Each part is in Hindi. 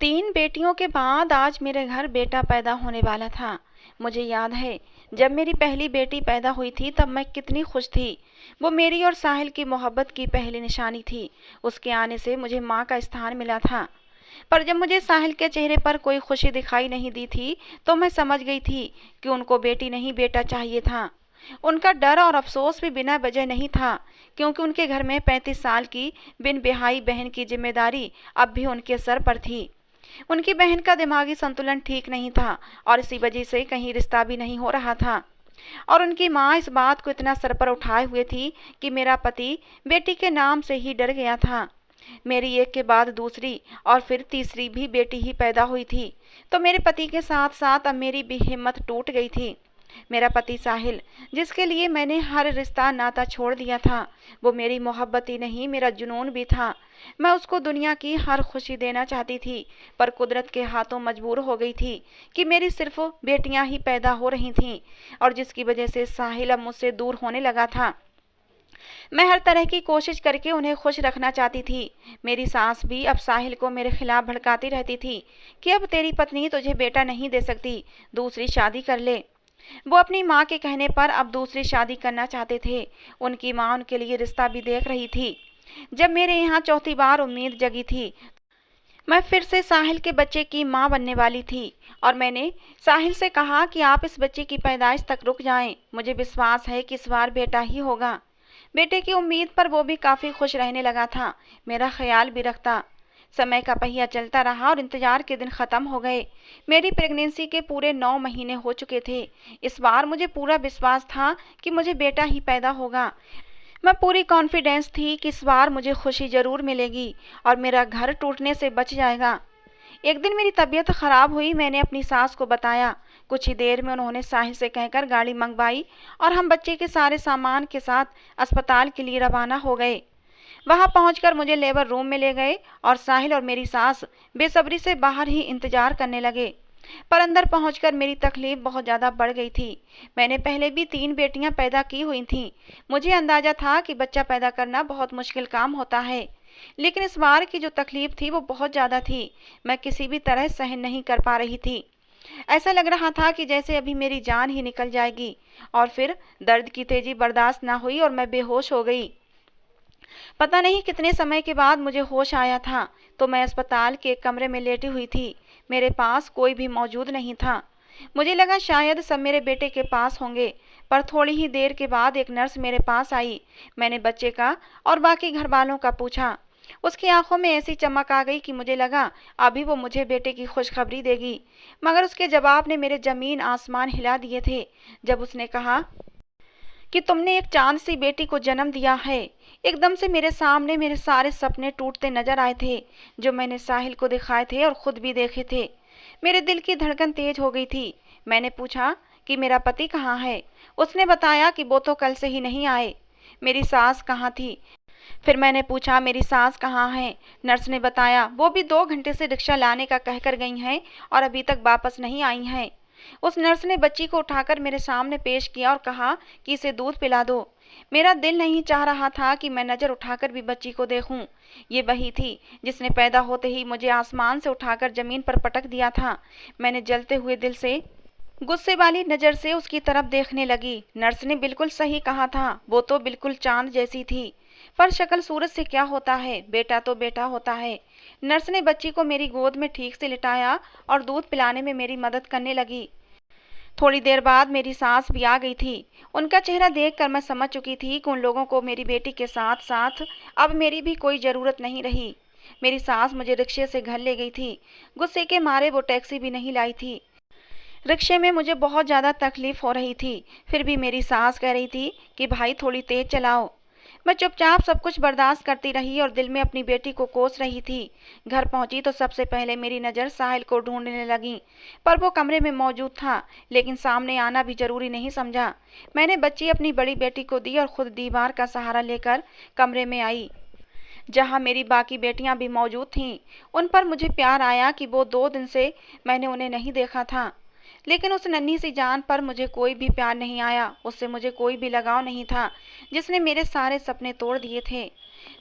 3 बेटियों के बाद आज मेरे घर बेटा पैदा होने वाला था। मुझे याद है, जब मेरी पहली बेटी पैदा हुई थी तब मैं कितनी खुश थी। वो मेरी और साहिल की मोहब्बत की पहली निशानी थी। उसके आने से मुझे माँ का स्थान मिला था। पर जब मुझे साहिल के चेहरे पर कोई खुशी दिखाई नहीं दी थी, तो मैं समझ गई थी कि उनको बेटी नहीं बेटा चाहिए था। उनका डर और अफसोस भी बिना वजह नहीं था, क्योंकि उनके घर में 35 साल की बिन ब्याही बहन की जिम्मेदारी अब भी उनके सर पर थी। उनकी बहन का दिमागी संतुलन ठीक नहीं था और इसी वजह से कहीं रिश्ता भी नहीं हो रहा था। और उनकी माँ इस बात को इतना सर पर उठाए हुए थी कि मेरा पति बेटी के नाम से ही डर गया था। मेरी एक के बाद दूसरी और फिर तीसरी भी बेटी ही पैदा हुई थी, तो मेरे पति के साथ साथ अब मेरी भी हिम्मत टूट गई थी। मेरा पति साहिल, जिसके लिए मैंने हर रिश्ता नाता छोड़ दिया था, वो मेरी मोहब्बत ही नहीं मेरा जुनून भी था। मैं उसको दुनिया की हर खुशी देना चाहती थी, पर कुदरत के हाथों मजबूर हो गई थी कि मेरी सिर्फ बेटियां ही पैदा हो रही थीं, और जिसकी वजह से साहिल अब मुझसे दूर होने लगा था। मैं हर तरह की कोशिश करके उन्हें खुश रखना चाहती थी। मेरी सास भी अब साहिल को मेरे खिलाफ भड़काती रहती थी कि अब तेरी पत्नी तुझे बेटा नहीं दे सकती, दूसरी शादी कर ले। वो अपनी माँ के कहने पर अब दूसरी शादी करना चाहते थे। उनकी माँ उनके लिए रिश्ता भी देख रही थी। जब मेरे यहाँ चौथी बार उम्मीद जगी थी, मैं फिर से साहिल के बच्चे की माँ बनने वाली थी, और मैंने साहिल से कहा कि आप इस बच्चे की पैदाइश तक रुक जाएं। मुझे विश्वास है कि इस बार बेटा ही होगा। बेटे की उम्मीद पर वो भी काफ़ी खुश रहने लगा था, मेरा ख्याल भी रखता। समय का पहिया चलता रहा और इंतजार के दिन ख़त्म हो गए। मेरी प्रेगनेंसी के पूरे 9 महीने हो चुके थे। इस बार मुझे पूरा विश्वास था कि मुझे बेटा ही पैदा होगा। मैं पूरी कॉन्फिडेंस थी कि इस बार मुझे खुशी ज़रूर मिलेगी और मेरा घर टूटने से बच जाएगा। एक दिन मेरी तबीयत ख़राब हुई। मैंने अपनी सास को बताया। कुछ ही देर में उन्होंने साहिल से कहकर गाड़ी मंगवाई और हम बच्चे के सारे सामान के साथ अस्पताल के लिए रवाना हो गए। वहां पहुंचकर मुझे लेबर रूम में ले गए और साहिल और मेरी सास बेसब्री से बाहर ही इंतजार करने लगे। पर अंदर पहुंचकर मेरी तकलीफ बहुत ज़्यादा बढ़ गई थी। मैंने पहले भी 3 बेटियां पैदा की हुई थीं। मुझे अंदाजा था कि बच्चा पैदा करना बहुत मुश्किल काम होता है, लेकिन इस बार की जो तकलीफ थी वो बहुत ज़्यादा थी। मैं किसी भी तरह सहन नहीं कर पा रही थी। ऐसा लग रहा था कि जैसे अभी मेरी जान ही निकल जाएगी। और फिर दर्द की तेजी बर्दाश्त ना हुई और मैं बेहोश हो गई। पता नहीं कितने समय के बाद मुझे होश आया था, तो मैं अस्पताल के एक कमरे में लेटी हुई थी। मेरे पास कोई भी मौजूद नहीं था। मुझे लगा शायद सब मेरे बेटे के पास होंगे, पर थोड़ी ही देर के बाद एक नर्स मेरे पास आई। मैंने बच्चे का और बाकी घर वालों का पूछा। उसकी आंखों में ऐसी चमक आ गई कि मुझे लगा अभी वो मुझे बेटे की खुशखबरी देगी। मगर उसके जवाब ने मेरे जमीन आसमान हिला दिए थे। जब उसने कहा कि तुमने एक चांद सी बेटी को जन्म दिया है, एकदम से मेरे सामने मेरे सारे सपने टूटते नजर आए थे, जो मैंने साहिल को दिखाए थे और खुद भी देखे थे। मेरे दिल की धड़कन तेज हो गई थी। मैंने पूछा कि मेरा पति कहाँ है। उसने बताया कि वो तो कल से ही नहीं आए। मेरी सास कहाँ थी। फिर मैंने पूछा मेरी सास कहाँ है। नर्स ने बताया वो भी 2 घंटे से रिक्शा लाने का कहकर गई हैं और अभी तक वापस नहीं आई हैं। उस नर्स ने बच्ची को उठाकर मेरे सामने पेश किया और कहा कि इसे दूध पिला दो। मेरा दिल नहीं चाह रहा था कि मैं नज़र उठाकर भी बच्ची को देखूं। ये वही थी जिसने पैदा होते ही मुझे आसमान से उठाकर ज़मीन पर पटक दिया था। मैंने जलते हुए दिल से गुस्से वाली नज़र से उसकी तरफ देखने लगी। नर्स ने बिल्कुल सही कहा था, वो तो बिल्कुल चांद जैसी थी। पर शक्ल सूरत से क्या होता है, बेटा तो बेटा होता है। नर्स ने बच्ची को मेरी गोद में ठीक से लिटाया और दूध पिलाने में मेरी मदद करने लगी। थोड़ी देर बाद मेरी सास भी आ गई थी। उनका चेहरा देखकर मैं समझ चुकी थी कि उन लोगों को मेरी बेटी के साथ साथ अब मेरी भी कोई ज़रूरत नहीं रही। मेरी सास मुझे रिक्शे से घर ले गई थी। गुस्से के मारे वो टैक्सी भी नहीं लाई थी। रिक्शे में मुझे बहुत ज़्यादा तकलीफ़ हो रही थी, फिर भी मेरी सास कह रही थी कि भाई थोड़ी तेज़ चलाओ। मैं चुपचाप सब कुछ बर्दाश्त करती रही और दिल में अपनी बेटी को कोस रही थी। घर पहुंची तो सबसे पहले मेरी नज़र साहिल को ढूंढने लगी, पर वो कमरे में मौजूद था, लेकिन सामने आना भी ज़रूरी नहीं समझा। मैंने बच्ची अपनी बड़ी बेटी को दी और खुद दीवार का सहारा लेकर कमरे में आई, जहाँ मेरी बाकी बेटियाँ भी मौजूद थीं। उन पर मुझे प्यार आया कि वो 2 दिन से मैंने उन्हें नहीं देखा था, लेकिन उस नन्ही सी जान पर मुझे कोई भी प्यार नहीं आया। उससे मुझे कोई भी लगाव नहीं था, जिसने मेरे सारे सपने तोड़ दिए थे।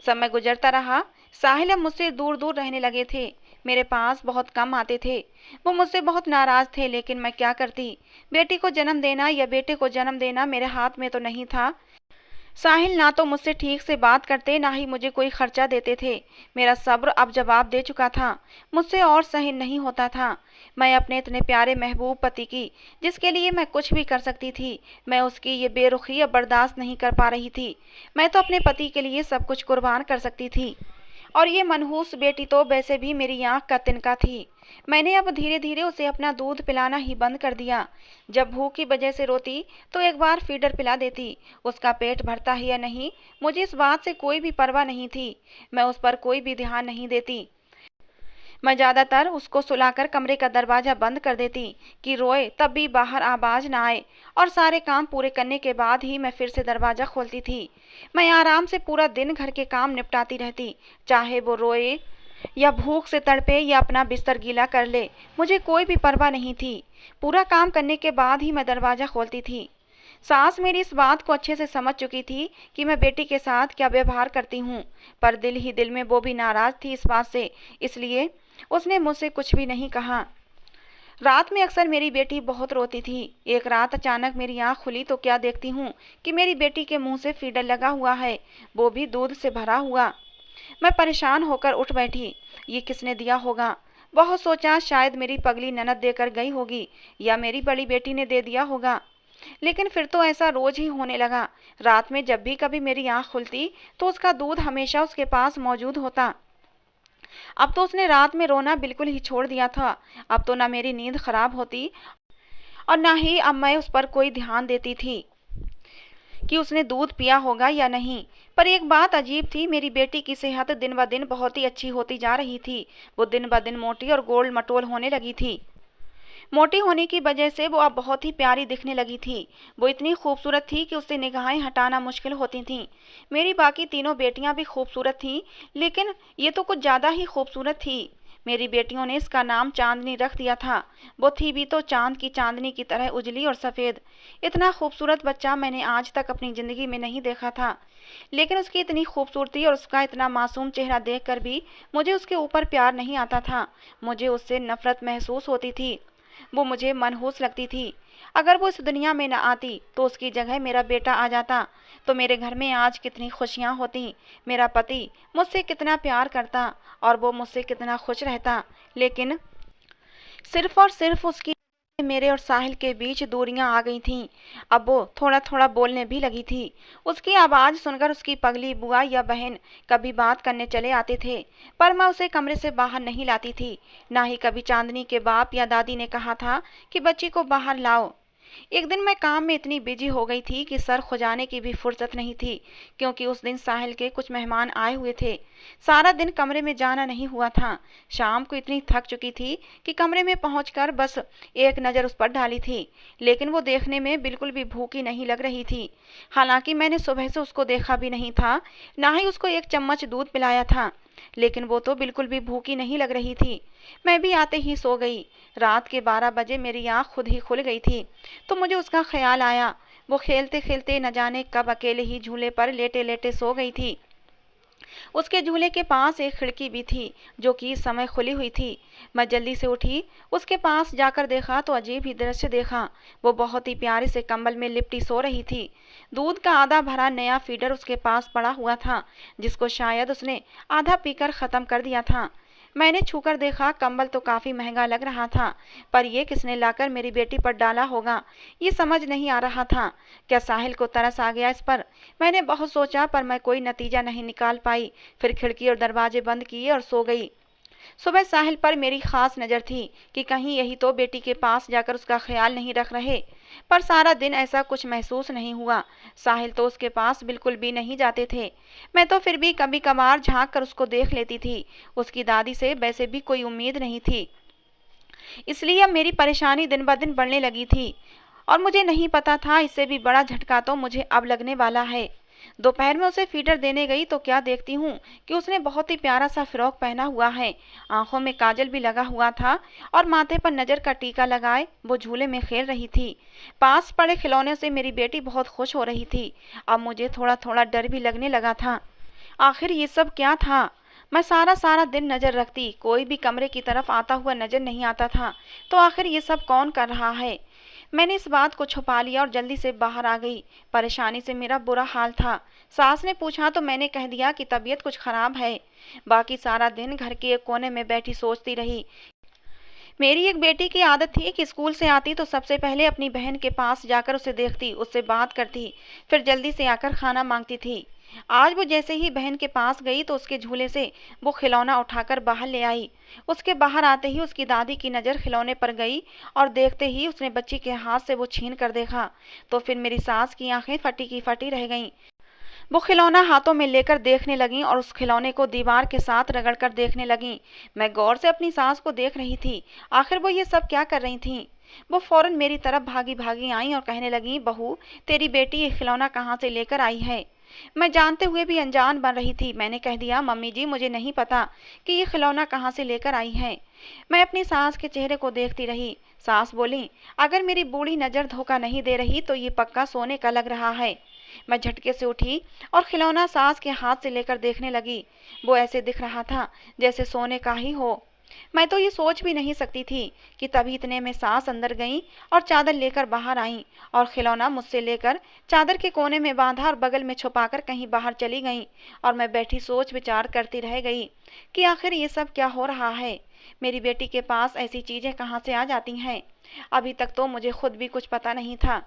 समय गुजरता रहा। साहिल अब मुझसे दूर दूर रहने लगे थे, मेरे पास बहुत कम आते थे। वो मुझसे बहुत नाराज थे, लेकिन मैं क्या करती। बेटी को जन्म देना या बेटे को जन्म देना मेरे हाथ में तो नहीं था। साहिल ना तो मुझसे ठीक से बात करते, ना ही मुझे कोई खर्चा देते थे। मेरा सब्र अब जवाब दे चुका था, मुझसे और सहन नहीं होता था। मैं अपने इतने प्यारे महबूब पति की, जिसके लिए मैं कुछ भी कर सकती थी, मैं उसकी ये बेरुखी अब बर्दाश्त नहीं कर पा रही थी। मैं तो अपने पति के लिए सब कुछ कुर्बान कर सकती थी, और ये मनहूस बेटी तो वैसे भी मेरी आंख का तिनका थी। मैंने अब धीरे धीरे उसे अपना दूध पिलाना ही बंद कर दिया। जब भूख की वजह से रोती तो एक बार फीडर पिला देती। उसका पेट भरता है या नहीं, मुझे इस बात से कोई भी परवाह नहीं थी। मैं उस पर कोई भी ध्यान नहीं देती। मैं ज़्यादातर उसको सुलाकर कमरे का दरवाज़ा बंद कर देती कि रोए तब भी बाहर आवाज़ ना आए, और सारे काम पूरे करने के बाद ही मैं फिर से दरवाज़ा खोलती थी। मैं आराम से पूरा दिन घर के काम निपटाती रहती, चाहे वो रोए या भूख से तड़पे या अपना बिस्तर गीला कर ले, मुझे कोई भी परवाह नहीं थी। पूरा काम करने के बाद ही मैं दरवाज़ा खोलती थी। सास मेरी इस बात को अच्छे से समझ चुकी थी कि मैं बेटी के साथ क्या व्यवहार करती हूँ, पर दिल ही दिल में वो भी नाराज़ थी इस बात से, इसलिए उसने मुझसे कुछ भी नहीं कहा। रात में अक्सर मेरी बेटी बहुत रोती थी। एक रात अचानक मेरी आँख खुली तो क्या देखती हूँ कि मेरी बेटी के मुंह से फीडर लगा हुआ है, वो भी दूध से भरा हुआ। मैं परेशान होकर उठ बैठी। ये किसने दिया होगा? बहुत सोचा, शायद मेरी पगली ननद देकर गई होगी या मेरी बड़ी बेटी ने दे दिया होगा। लेकिन फिर तो ऐसा रोज ही होने लगा। रात में जब भी कभी मेरी आँख खुलती तो उसका दूध हमेशा उसके पास मौजूद होता। अब तो उसने रात में रोना बिल्कुल ही छोड़ दिया था। अब तो ना मेरी नींद खराब होती और ना ही अब मैं उस पर कोई ध्यान देती थी कि उसने दूध पिया होगा या नहीं। पर एक बात अजीब थी, मेरी बेटी की सेहत दिन ब दिन बहुत ही अच्छी होती जा रही थी। वो दिन ब दिन मोटी और गोल मटोल होने लगी थी। मोटी होने की वजह से वो अब बहुत ही प्यारी दिखने लगी थी। वो इतनी खूबसूरत थी कि उससे निगाहें हटाना मुश्किल होती थीं। मेरी बाकी तीनों बेटियां भी खूबसूरत थीं, लेकिन ये तो कुछ ज़्यादा ही खूबसूरत थी। मेरी बेटियों ने इसका नाम चांदनी रख दिया था। वो थी भी तो चांद की चांदनी की तरह उजली और सफ़ेद। इतना खूबसूरत बच्चा मैंने आज तक अपनी ज़िंदगी में नहीं देखा था। लेकिन उसकी इतनी खूबसूरती और उसका इतना मासूम चेहरा देखकर भी मुझे उसके ऊपर प्यार नहीं आता था। मुझे उससे नफरत महसूस होती थी। वो मुझे मनहूस लगती थी। अगर वो इस दुनिया में न आती तो उसकी जगह मेरा बेटा आ जाता तो मेरे घर में आज कितनी खुशियाँ होती। मेरा पति मुझसे कितना प्यार करता और वो मुझसे कितना खुश रहता। लेकिन सिर्फ और सिर्फ उसकी मेरे और साहिल के बीच दूरियां आ गई थीं। अब वो थोड़ा थोड़ा बोलने भी लगी थी। उसकी आवाज़ सुनकर उसकी पगली बुआ या बहन कभी बात करने चले आते थे, पर मैं उसे कमरे से बाहर नहीं लाती थी। ना ही कभी चांदनी के बाप या दादी ने कहा था कि बच्ची को बाहर लाओ। एक दिन मैं काम में इतनी बिजी हो गई थी कि सर खुजाने की भी फुर्सत नहीं थी, क्योंकि उस दिन साहिल के कुछ मेहमान आए हुए थे। सारा दिन कमरे में जाना नहीं हुआ था। शाम को इतनी थक चुकी थी कि कमरे में पहुंचकर बस एक नज़र उस पर डाली थी, लेकिन वो देखने में बिल्कुल भी भूखी नहीं लग रही थी। हालांकि मैंने सुबह से उसको देखा भी नहीं था, ना ही उसको एक चम्मच दूध पिलाया था, लेकिन वो तो बिल्कुल भी भूखी नहीं लग रही थी। मैं भी आते ही सो गई। रात के 12 बजे मेरी आँख खुद ही खुल गई थी तो मुझे उसका ख्याल आया। वो खेलते खेलते न जाने कब अकेले ही झूले पर लेटे लेटे सो गई थी। उसके झूले के पास एक खिड़की भी थी जो कि इस समय खुली हुई थी। मैं जल्दी से उठी, उसके पास जाकर देखा तो अजीब ही दृश्य देखा। वो बहुत ही प्यारे से कंबल में लिपटी सो रही थी। दूध का आधा भरा नया फीडर उसके पास पड़ा हुआ था, जिसको शायद उसने आधा पीकर ख़त्म कर दिया था। मैंने छूकर देखा, कंबल तो काफ़ी महंगा लग रहा था, पर यह किसने लाकर मेरी बेटी पर डाला होगा, ये समझ नहीं आ रहा था। क्या साहिल को तरस आ गया इस पर? मैंने बहुत सोचा, पर मैं कोई नतीजा नहीं निकाल पाई। फिर खिड़की और दरवाजे बंद किए और सो गई। सुबह साहिल पर मेरी खास नज़र थी कि कहीं यही तो बेटी के पास जाकर उसका ख्याल नहीं रख रहे, पर सारा दिन ऐसा कुछ महसूस नहीं हुआ। साहिल तो उसके पास बिल्कुल भी नहीं जाते थे। मैं तो फिर भी कभी कभार झांक कर उसको देख लेती थी। उसकी दादी से वैसे भी कोई उम्मीद नहीं थी, इसलिए अब मेरी परेशानी दिन ब दिन बढ़ने लगी थी, और मुझे नहीं पता था इससे भी बड़ा झटका तो मुझे अब लगने वाला है। दोपहर में उसे फीडर देने गई तो क्या देखती हूँ कि उसने बहुत ही प्यारा सा फ्रॉक पहना हुआ है। आंखों में काजल भी लगा हुआ था और माथे पर नज़र का टीका लगाए वो झूले में खेल रही थी। पास पड़े खिलौने से मेरी बेटी बहुत खुश हो रही थी। अब मुझे थोड़ा थोड़ा डर भी लगने लगा था। आखिर ये सब क्या था? मैं सारा सारा दिन नजर रखती, कोई भी कमरे की तरफ आता हुआ नजर नहीं आता था। तो आखिर ये सब कौन कर रहा है? मैंने इस बात को छुपा लिया और जल्दी से बाहर आ गई। परेशानी से मेरा बुरा हाल था। सास ने पूछा तो मैंने कह दिया कि तबीयत कुछ खराब है। बाकी सारा दिन घर के एक कोने में बैठी सोचती रही। मेरी एक बेटी की आदत थी कि स्कूल से आती तो सबसे पहले अपनी बहन के पास जाकर उसे देखती, उससे बात करती, फिर जल्दी से आकर खाना मांगती थी। आज वो जैसे ही बहन के पास गई तो उसके झूले से वो खिलौना उठाकर बाहर ले आई। उसके बाहर आते ही उसकी दादी की नज़र खिलौने पर गई और देखते ही उसने बच्ची के हाथ से वो छीन कर देखा। तो फिर मेरी सास की आंखें फटी की फटी रह गईं। वो खिलौना हाथों में लेकर देखने लगीं और उस खिलौने को दीवार के साथ रगड़कर देखने लगीं। मैं गौर से अपनी सास को देख रही थी। आखिर वो ये सब क्या कर रही थीं? वो फौरन मेरी तरफ भागी भागी आईं और कहने लगीं, बहू, तेरी बेटी ये खिलौना कहाँ से लेकर आई है? मैं जानते हुए भी अनजान बन रही थी। मैंने कह दिया, मम्मी जी, मुझे नहीं पता कि ये खिलौना कहाँ से लेकर आई है। मैं अपनी सास के चेहरे को देखती रही। सास बोली, अगर मेरी बूढ़ी नज़र धोखा नहीं दे रही तो ये पक्का सोने का लग रहा है। मैं झटके से उठी और खिलौना सास के हाथ से लेकर देखने लगी। वो ऐसे दिख रहा था जैसे सोने का ही हो। मैं तो ये सोच भी नहीं सकती थी कि तभी इतने में सास अंदर गईं और चादर लेकर बाहर आईं और खिलौना मुझसे लेकर चादर के कोने में बांधा और बगल में छुपाकर कहीं बाहर चली गईं। और मैं बैठी सोच विचार करती रह गई कि आखिर ये सब क्या हो रहा है। मेरी बेटी के पास ऐसी चीज़ें कहाँ से आ जाती हैं? अभी तक तो मुझे खुद भी कुछ पता नहीं था।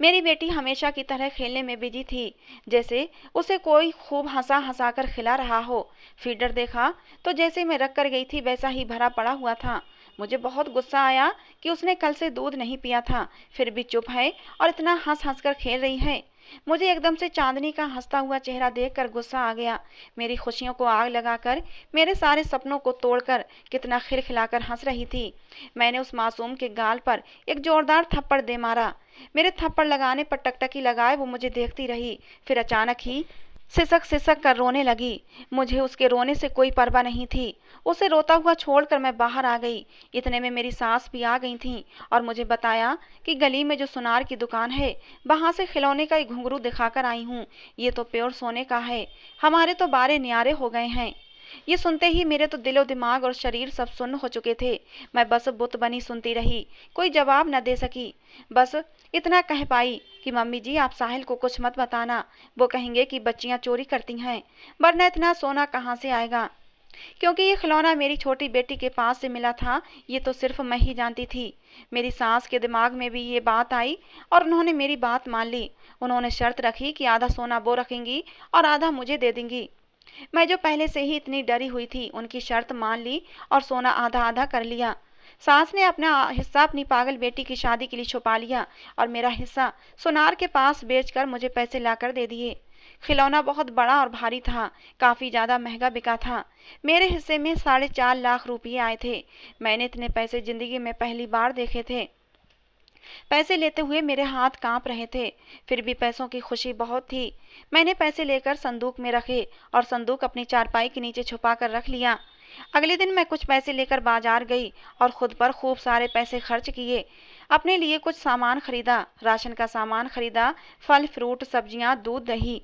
मेरी बेटी हमेशा की तरह खेलने में बिजी थी, जैसे उसे कोई खूब हंसा हंसा कर खिला रहा हो। फीडर देखा तो जैसे मैं रख कर गई थी वैसा ही भरा पड़ा हुआ था। मुझे बहुत गुस्सा आया कि उसने कल से दूध नहीं पिया था, फिर भी चुप है और इतना हंस हंस कर खेल रही है। मुझे एकदम से चांदनी का हंसता हुआ चेहरा देखकर गुस्सा आ गया। मेरी खुशियों को आग लगाकर, मेरे सारे सपनों को तोड़कर कितना खिलखिलाकर हंस रही थी। मैंने उस मासूम के गाल पर एक जोरदार थप्पड़ दे मारा। मेरे थप्पड़ लगाने पर टकटकी लगाए वो मुझे देखती रही, फिर अचानक ही सिसक सिसक कर रोने लगी। मुझे उसके रोने से कोई परवाह नहीं थी। उसे रोता हुआ छोड़कर मैं बाहर आ गई। इतने में मेरी सास भी आ गई थीं और मुझे बताया कि गली में जो सुनार की दुकान है वहाँ से खिलौने का एक घुंघरू दिखाकर आई हूँ। ये तो प्योर सोने का है। हमारे तो बारे न्यारे हो गए हैं। ये सुनते ही मेरे तो दिलो दिमाग और शरीर सब सुन्न हो चुके थे। मैं बस बुत बनी सुनती रही, कोई जवाब न दे सकी। बस इतना कह पाई कि मम्मी जी, आप साहिल को कुछ मत बताना, वो कहेंगे कि बच्चियां चोरी करती हैं, वरना इतना सोना कहाँ से आएगा। क्योंकि ये खिलौना मेरी छोटी बेटी के पास से मिला था, ये तो सिर्फ मैं ही जानती थी। मेरी सास के दिमाग में भी ये बात आई और उन्होंने मेरी बात मान ली। उन्होंने शर्त रखी कि आधा सोना वो रखेंगी और आधा मुझे दे देंगी। मैं जो पहले से ही इतनी डरी हुई थी, उनकी शर्त मान ली और सोना आधा आधा कर लिया। सास ने अपना हिस्सा अपनी पागल बेटी की शादी के लिए छुपा लिया और मेरा हिस्सा सुनार के पास बेचकर मुझे पैसे लाकर दे दिए। खिलौना बहुत बड़ा और भारी था, काफ़ी ज़्यादा महंगा बिका था। मेरे हिस्से में 4.5 लाख रुपये आए थे। मैंने इतने पैसे ज़िंदगी में पहली बार देखे थे। पैसे लेते हुए मेरे हाथ कांप रहे थे, फिर भी पैसों की खुशी बहुत थी। मैंने पैसे लेकर संदूक में रखे और संदूक अपनी चारपाई के नीचे छुपा कर रख लिया। अगले दिन मैं कुछ पैसे लेकर बाजार गई और खुद पर खूब सारे पैसे खर्च किए। अपने लिए कुछ सामान खरीदा, राशन का सामान खरीदा, फल फ्रूट सब्जियां, दूध दही।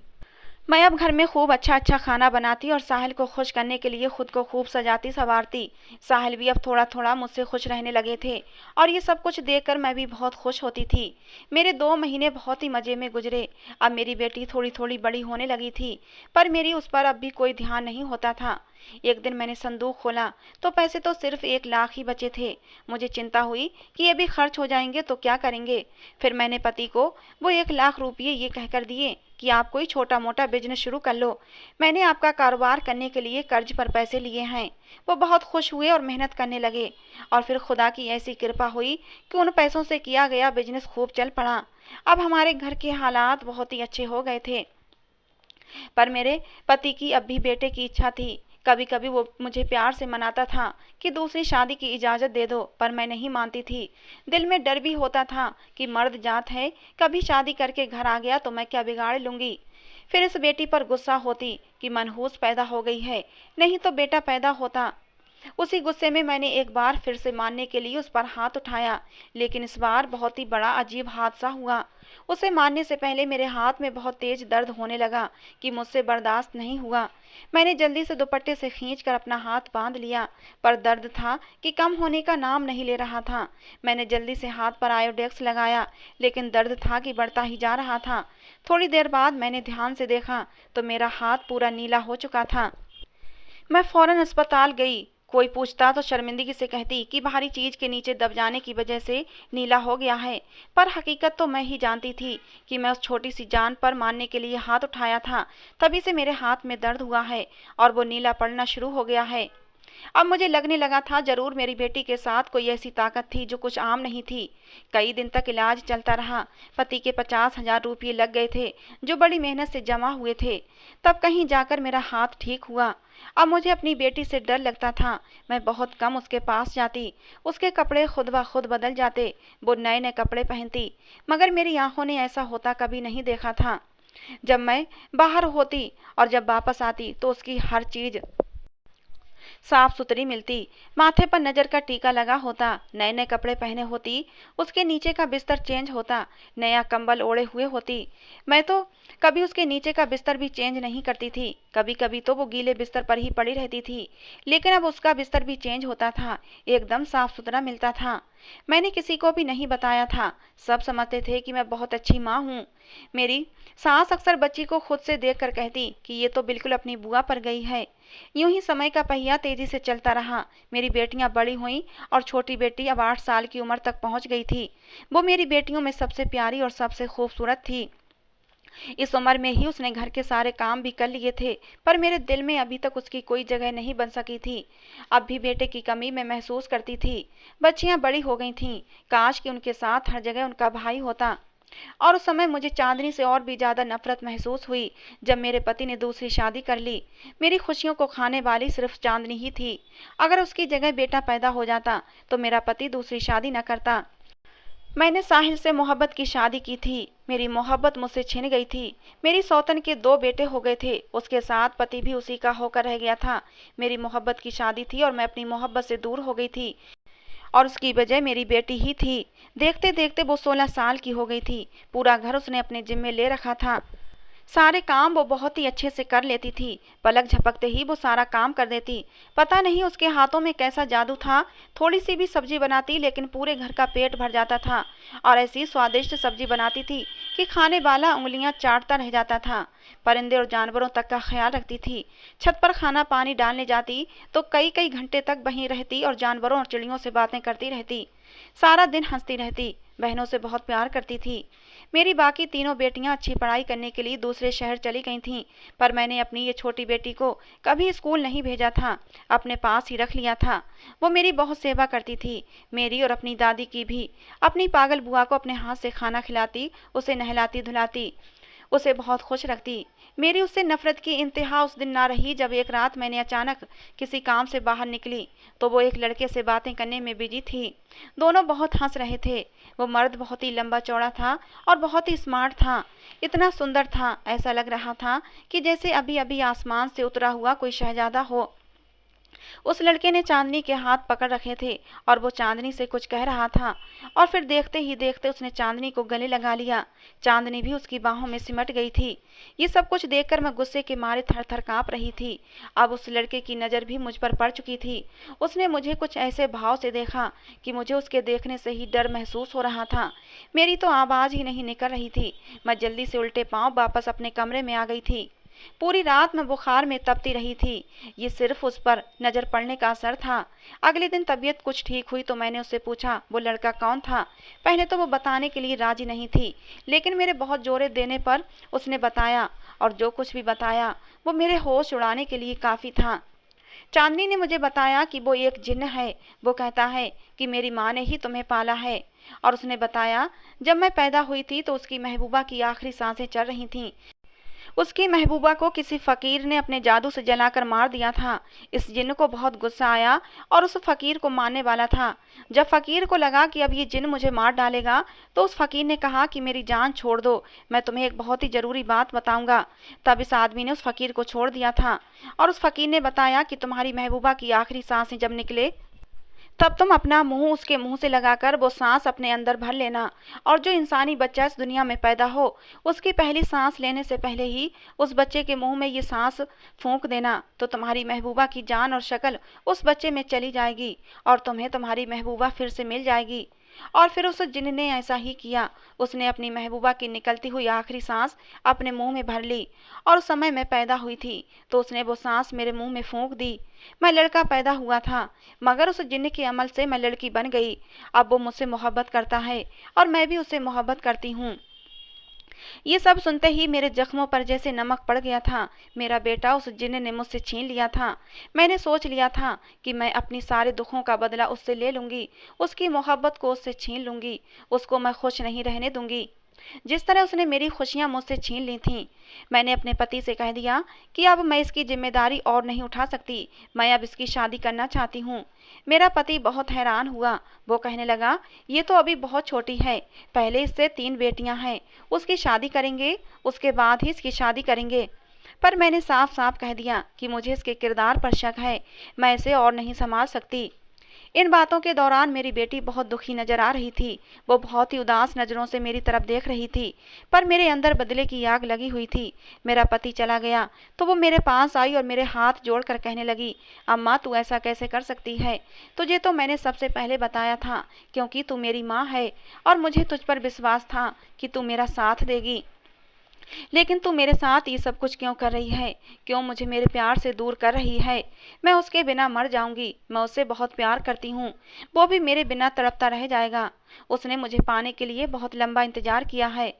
मैं अब घर में खूब अच्छा अच्छा खाना बनाती और साहिल को खुश करने के लिए खुद को खूब सजाती संवारती। साहिल भी अब थोड़ा थोड़ा मुझसे खुश रहने लगे थे और ये सब कुछ देखकर मैं भी बहुत खुश होती थी। मेरे 2 महीने बहुत ही मज़े में गुजरे। अब मेरी बेटी थोड़ी थोड़ी बड़ी होने लगी थी, पर मेरी उस पर अब भी कोई ध्यान नहीं होता था। एक दिन मैंने संदूक खोला तो पैसे तो सिर्फ 1 लाख ही बचे थे। मुझे चिंता हुई कि ये भी खर्च हो जाएंगे तो क्या करेंगे। फिर मैंने पति को वो 1 लाख रुपये ये कहकर दिए कि आप कोई छोटा मोटा बिजनेस शुरू कर लो। मैंने आपका कारोबार करने के लिए कर्ज पर पैसे लिए हैं। वो बहुत खुश हुए और मेहनत करने लगे और फिर खुदा की ऐसी कृपा हुई कि उन पैसों से किया गया बिजनेस खूब चल पड़ा। अब हमारे घर के हालात बहुत ही अच्छे हो गए थे। पर मेरे पति की अब भी बेटे की इच्छा थी। कभी कभी वो मुझे प्यार से मनाता था कि दूसरी शादी की इजाज़त दे दो, पर मैं नहीं मानती थी। दिल में डर भी होता था कि मर्द जात है, कभी शादी करके घर आ गया तो मैं क्या बिगाड़ लूँगी। फिर इस बेटी पर गुस्सा होती कि मनहूस पैदा हो गई है, नहीं तो बेटा पैदा होता। उसी गुस्से में मैंने एक बार फिर से मारने के लिए उस पर हाथ उठाया, लेकिन इस बार बहुत ही बड़ा अजीब हादसा हुआ। उसे मारने से पहले मेरे हाथ में बहुत तेज दर्द होने लगा कि मुझसे बर्दाश्त नहीं हुआ। मैंने जल्दी से दुपट्टे से खींचकर अपना हाथ बांध लिया, पर दर्द था कि कम होने का नाम नहीं ले रहा था। मैंने जल्दी से हाथ पर आयोडेक्स लगाया, लेकिन दर्द था कि बढ़ता ही जा रहा था। थोड़ी देर बाद मैंने ध्यान से देखा तो मेरा हाथ पूरा नीला हो चुका था। मैं फौरन अस्पताल गई। कोई पूछता तो शर्मिंदगी से कहती कि भारी चीज के नीचे दब जाने की वजह से नीला हो गया है, पर हकीकत तो मैं ही जानती थी कि मैं उस छोटी सी जान पर मारने के लिए हाथ उठाया था। तभी से मेरे हाथ में दर्द हुआ है और वो नीला पड़ना शुरू हो गया है। अब मुझे लगने लगा था जरूर मेरी बेटी के साथ कोई ऐसी ताकत थी जो कुछ आम नहीं थी। कई दिन तक इलाज चलता रहा। पति के 50,000 रुपये लग गए थे, जो बड़ी मेहनत से जमा हुए थे। तब कहीं जाकर मेरा हाथ ठीक हुआ। अब मुझे अपनी बेटी से डर लगता था। मैं बहुत कम उसके पास जाती। उसके कपड़े खुद ब खुद बदल जाते। वो नए नए कपड़े पहनती, मगर मेरी आंखों ने ऐसा होता कभी नहीं देखा था। जब मैं बाहर होती और जब वापस आती तो उसकी हर चीज साफ सुथरी मिलती। माथे पर नजर का टीका लगा होता, नए नए कपड़े पहने होती, उसके नीचे का बिस्तर चेंज होता, नया कंबल ओढ़े हुए होती। मैं तो कभी उसके नीचे का बिस्तर भी चेंज नहीं करती थी। कभी कभी तो वो गीले बिस्तर पर ही पड़ी रहती थी, लेकिन अब उसका बिस्तर भी चेंज होता था, एकदम साफ सुथरा मिलता था। मैंने किसी को भी नहीं बताया था। सब समझते थे कि मैं बहुत अच्छी माँ हूँ। मेरी सास अक्सर बच्ची को खुद से देखकर कहती कि ये तो बिल्कुल अपनी बुआ पर गई है। यूं ही समय का पहिया तेजी से चलता रहा। मेरी बेटियां बड़ी हुईं और छोटी बेटी अब 8 साल की उम्र तक पहुंच गई थी। वो मेरी बेटियों में सबसे प्यारी और सबसे खूबसूरत थी। इस उम्र में ही उसने घर के सारे काम भी कर लिए थे, पर मेरे दिल में अभी तक उसकी कोई जगह नहीं बन सकी थी। अब भी बेटे की कमी मैं महसूस करती थी। बच्चियां बड़ी हो गई थीं, काश कि उनके साथ हर जगह उनका भाई होता। और उस समय मुझे चांदनी से और भी ज्यादा नफरत महसूस हुई जब मेरे पति ने दूसरी शादी कर ली। मेरी खुशियों को खाने वाली सिर्फ चांदनी ही थी। अगर उसकी जगह बेटा पैदा हो जाता तो मेरा पति दूसरी शादी न करता। मैंने साहिल से मोहब्बत की शादी की थी। मेरी मोहब्बत मुझसे छिन गई थी। मेरी सौतन के 2 बेटे हो गए थे। उसके साथ पति भी उसी का होकर रह गया था। मेरी मोहब्बत की शादी थी और मैं अपनी मोहब्बत से दूर हो गई थी, और उसकी वजह मेरी बेटी ही थी। देखते देखते वो 16 साल की हो गई थी। पूरा घर उसने अपने जिम्मे ले रखा था। सारे काम वो बहुत ही अच्छे से कर लेती थी। पलक झपकते ही वो सारा काम कर देती। पता नहीं उसके हाथों में कैसा जादू था। थोड़ी सी भी सब्जी बनाती लेकिन पूरे घर का पेट भर जाता था, और ऐसी स्वादिष्ट सब्जी बनाती थी कि खाने वाला उंगलियां चाटता रह जाता था। परिंदे और जानवरों तक का ख्याल रखती थी। छत पर खाना पानी डालने जाती तो कई कई घंटे तक वहीं रहती और जानवरों और चिड़ियों से बातें करती रहती। सारा दिन हंसती रहती। बहनों से बहुत प्यार करती थी। मेरी बाकी तीनों बेटियां अच्छी पढ़ाई करने के लिए दूसरे शहर चली गई थीं, पर मैंने अपनी ये छोटी बेटी को कभी स्कूल नहीं भेजा था, अपने पास ही रख लिया था। वो मेरी बहुत सेवा करती थी, मेरी और अपनी दादी की भी। अपनी पागल बुआ को अपने हाथ से खाना खिलाती, उसे नहलाती धुलाती, उसे बहुत खुश रखती। मेरी उससे नफरत की इंतहा उस दिन ना रही जब एक रात मैंने अचानक किसी काम से बाहर निकली तो वो एक लड़के से बातें करने में बिजी थी। दोनों बहुत हंस रहे थे। वो मर्द बहुत ही लंबा चौड़ा था और बहुत ही स्मार्ट था। इतना सुंदर था, ऐसा लग रहा था कि जैसे अभी अभी आसमान से उतरा हुआ कोई शहजादा हो। उस लड़के ने चांदनी के हाथ पकड़ रखे थे और वो चांदनी से कुछ कह रहा था, और फिर देखते ही देखते उसने चांदनी को गले लगा लिया। चांदनी भी उसकी बाहों में सिमट गई थी। ये सब कुछ देखकर मैं गुस्से के मारे थर थर कांप रही थी। अब उस लड़के की नज़र भी मुझ पर पड़ चुकी थी। उसने मुझे कुछ ऐसे भाव से देखा कि मुझे उसके देखने से ही डर महसूस हो रहा था। मेरी तो आवाज़ ही नहीं निकल रही थी। मैं जल्दी से उल्टे पांव वापस अपने कमरे में आ गई थी। पूरी रात मैं बुखार में तपती रही थी। ये सिर्फ उस पर नजर पड़ने का असर था। अगले दिन तबीयत कुछ ठीक हुई तो मैंने उससे पूछा वो लड़का कौन था। पहले तो वो बताने के लिए राजी नहीं थी, लेकिन मेरे बहुत जोरे देने पर उसने बताया, और जो कुछ भी बताया वो मेरे होश उड़ाने के लिए काफ़ी था। चांदनी ने मुझे बताया कि वो एक जिन्न है। वो कहता है कि मेरी माँ ने ही तुम्हें पाला है, और उसने बताया जब मैं पैदा हुई थी तो उसकी महबूबा की आखिरी सांसें चल रही थीं। उसकी महबूबा को किसी फ़कीर ने अपने जादू से जलाकर मार दिया था। इस जिन्न को बहुत गुस्सा आया और उस फ़कीर को मारने वाला था। जब फ़कीर को लगा कि अब ये जिन्न मुझे मार डालेगा, तो उस फ़कीर ने कहा कि मेरी जान छोड़ दो, मैं तुम्हें एक बहुत ही ज़रूरी बात बताऊंगा। तब इस आदमी ने उस फ़कीर को छोड़ दिया था और उस फ़कीर ने बताया कि तुम्हारी महबूबा की आखिरी सांसें जब निकले, तब तुम अपना मुंह उसके मुंह से लगाकर वो सांस अपने अंदर भर लेना, और जो इंसानी बच्चा इस दुनिया में पैदा हो, उसकी पहली सांस लेने से पहले ही उस बच्चे के मुंह में ये सांस फूंक देना, तो तुम्हारी महबूबा की जान और शक्ल उस बच्चे में चली जाएगी और तुम्हें तुम्हारी महबूबा फिर से मिल जाएगी। और फिर उस जिन्न ने ऐसा ही किया। उसने अपनी महबूबा की निकलती हुई आखिरी सांस अपने मुंह में भर ली, और उस समय मैं पैदा हुई थी तो उसने वो सांस मेरे मुंह में फूंक दी। मैं लड़का पैदा हुआ था, मगर उस जिन्न के अमल से मैं लड़की बन गई। अब वो मुझसे मोहब्बत करता है और मैं भी उससे मोहब्बत करती हूँ। ये सब सुनते ही मेरे जख्मों पर जैसे नमक पड़ गया था। मेरा बेटा उस जिन्न ने मुझसे छीन लिया था। मैंने सोच लिया था कि मैं अपनी सारे दुखों का बदला उससे ले लूंगी, उसकी मोहब्बत को उससे छीन लूंगी, उसको मैं खुश नहीं रहने दूंगी जिस तरह उसने मेरी खुशियां मुझसे छीन ली थीं। मैंने अपने पति से कह दिया कि अब मैं इसकी जिम्मेदारी और नहीं उठा सकती, मैं अब इसकी शादी करना चाहती हूँ। मेरा पति बहुत हैरान हुआ। वो कहने लगा, ये तो अभी बहुत छोटी है, पहले इससे 3 बेटियां हैं, उसकी शादी करेंगे, उसके बाद ही इसकी शादी करेंगे। पर मैंने साफ साफ कह दिया कि मुझे इसके किरदार पर शक है, मैं इसे और नहीं संभाल सकती। इन बातों के दौरान मेरी बेटी बहुत दुखी नजर आ रही थी। वो बहुत ही उदास नज़रों से मेरी तरफ देख रही थी, पर मेरे अंदर बदले की आग लगी हुई थी। मेरा पति चला गया तो वो मेरे पास आई और मेरे हाथ जोड़कर कहने लगी, अम्मा तू ऐसा कैसे कर सकती है? तुझे तो मैंने सबसे पहले बताया था, क्योंकि तू मेरी माँ है और मुझे तुझ पर विश्वास था कि तू मेरा साथ देगी। लेकिन तू मेरे साथ ये सब कुछ क्यों कर रही है? क्यों मुझे मेरे प्यार से दूर कर रही है? मैं उसके बिना मर जाऊंगी। मैं उससे बहुत प्यार करती हूँ, वो भी मेरे बिना तड़पता रह जाएगा। उसने मुझे पाने के लिए बहुत लंबा इंतजार किया है।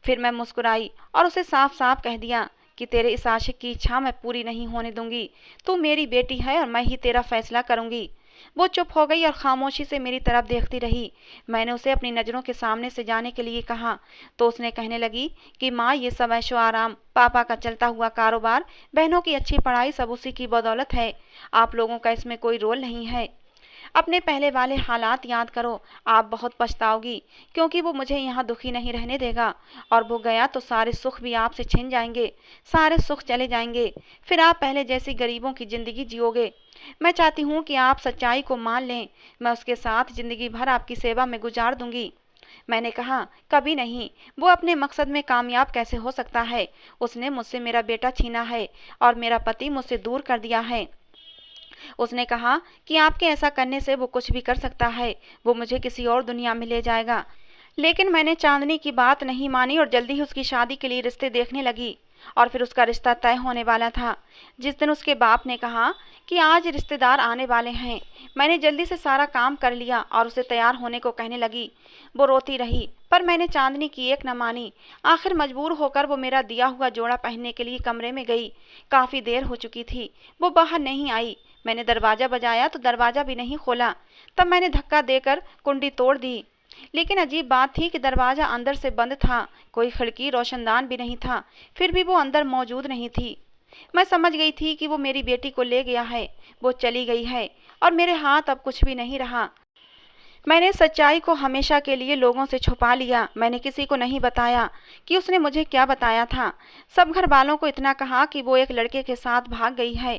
फिर मैं मुस्कुराई और उसे साफ साफ कह दिया कि तेरे इस आशिक की इच्छा मैं पूरी नहीं होने दूंगी। तू मेरी बेटी है और मैं ही तेरा फैसला करूंगी। वो चुप हो गई और खामोशी से मेरी तरफ देखती रही। मैंने उसे अपनी नज़रों के सामने से जाने के लिए कहा तो उसने कहने लगी कि माँ, ये सब ऐशो आराम, पापा का चलता हुआ कारोबार, बहनों की अच्छी पढ़ाई सब उसी की बदौलत है। आप लोगों का इसमें कोई रोल नहीं है। अपने पहले वाले हालात याद करो, आप बहुत पछताओगी, क्योंकि वो मुझे यहाँ दुखी नहीं रहने देगा, और वो गया तो सारे सुख भी आपसे छिन जाएंगे, सारे सुख चले जाएंगे। फिर आप पहले जैसी गरीबों की जिंदगी जियोगे। मैं चाहती हूँ कि आप सच्चाई को मान लें। मैं उसके साथ जिंदगी भर आपकी सेवा में गुजार दूंगी। मैंने कहा, कभी नहीं। वो अपने मकसद में कामयाब कैसे हो सकता है? उसने मुझसे मेरा बेटा छीना है और मेरा पति मुझसे दूर कर दिया है। उसने कहा कि आपके ऐसा करने से वो कुछ भी कर सकता है, वो मुझे किसी और दुनिया में ले जाएगा। लेकिन मैंने चांदनी की बात नहीं मानी और जल्दी ही उसकी शादी के लिए रिश्ते देखने लगी। और फिर उसका रिश्ता तय होने वाला था। जिस दिन उसके बाप ने कहा कि आज रिश्तेदार आने वाले हैं, मैंने जल्दी से सारा काम कर लिया और उसे तैयार होने को कहने लगी। वो रोती रही, पर मैंने चांदनी की एक न मानी। आखिर मजबूर होकर वो मेरा दिया हुआ जोड़ा पहनने के लिए कमरे में गई। काफ़ी देर हो चुकी थी, वो बाहर नहीं आई। मैंने दरवाज़ा बजाया तो दरवाज़ा भी नहीं खोला। तब मैंने धक्का देकर कुंडी तोड़ दी। लेकिन अजीब बात थी कि दरवाज़ा अंदर से बंद था, कोई खिड़की रोशनदान भी नहीं था। फिर भी वो अंदर मौजूद नहीं थी। मैं समझ गई थी कि वो मेरी बेटी को ले गया है। वो चली गई है और मेरे हाथ अब कुछ भी नहीं रहा। मैंने सच्चाई को हमेशा के लिए लोगों से छुपा लिया। मैंने किसी को नहीं बताया कि उसने मुझे क्या बताया था। सब घर वालों को इतना कहा कि वो एक लड़के के साथ भाग गई है।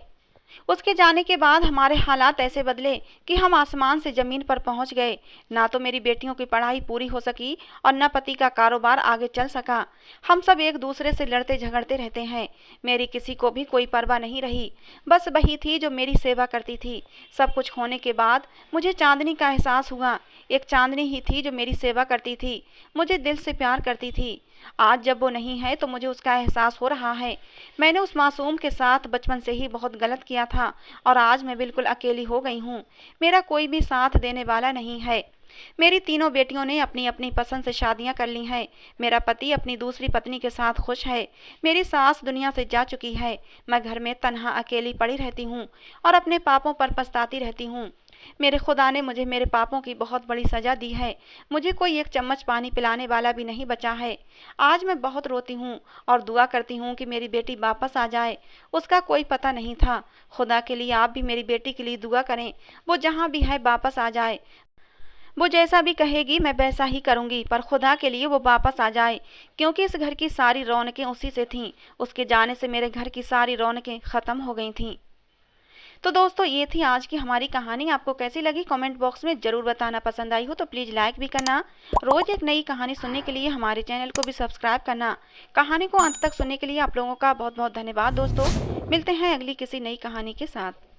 उसके जाने के बाद हमारे हालात ऐसे बदले कि हम आसमान से ज़मीन पर पहुंच गए। ना तो मेरी बेटियों की पढ़ाई पूरी हो सकी और न पति का कारोबार आगे चल सका। हम सब एक दूसरे से लड़ते झगड़ते रहते हैं। मेरी किसी को भी कोई परवाह नहीं रही। बस वही थी जो मेरी सेवा करती थी। सब कुछ होने के बाद मुझे चांदनी का एहसास हुआ। एक चांदनी ही थी जो मेरी सेवा करती थी, मुझे दिल से प्यार करती थी। आज जब वो नहीं है तो मुझे उसका एहसास हो रहा है। मैंने उस मासूम के साथ बचपन से ही बहुत गलत किया था और आज मैं बिल्कुल अकेली हो गई हूँ। मेरा कोई भी साथ देने वाला नहीं है। मेरी तीनों बेटियों ने अपनी अपनी पसंद से शादियां कर ली हैं। मेरा पति अपनी दूसरी पत्नी के साथ खुश है। मेरी सास दुनिया से जा चुकी है। मैं घर में तन्हा अकेली पड़ी रहती हूँ और अपने पापों पर पछताती रहती हूँ। मेरे खुदा ने मुझे मेरे पापों की बहुत बड़ी सज़ा दी है। मुझे कोई एक चम्मच पानी पिलाने वाला भी नहीं बचा है। आज मैं बहुत रोती हूँ और दुआ करती हूँ कि मेरी बेटी वापस आ जाए। उसका कोई पता नहीं था। खुदा के लिए आप भी मेरी बेटी के लिए दुआ करें, वो जहाँ भी है वापस आ जाए। वो जैसा भी कहेगी मैं वैसा ही करूँगी, पर खुदा के लिए वो वापस आ जाए, क्योंकि इस घर की सारी रौनकें उसी से थीं। उसके जाने से मेरे घर की सारी रौनकें ख़त्म हो गई थीं। तो दोस्तों, ये थी आज की हमारी कहानी। आपको कैसी लगी कमेंट बॉक्स में ज़रूर बताना। पसंद आई हो तो प्लीज़ लाइक भी करना। रोज़ एक नई कहानी सुनने के लिए हमारे चैनल को भी सब्सक्राइब करना। कहानी को अंत तक सुनने के लिए आप लोगों का बहुत बहुत धन्यवाद दोस्तों। मिलते हैं अगली किसी नई कहानी के साथ।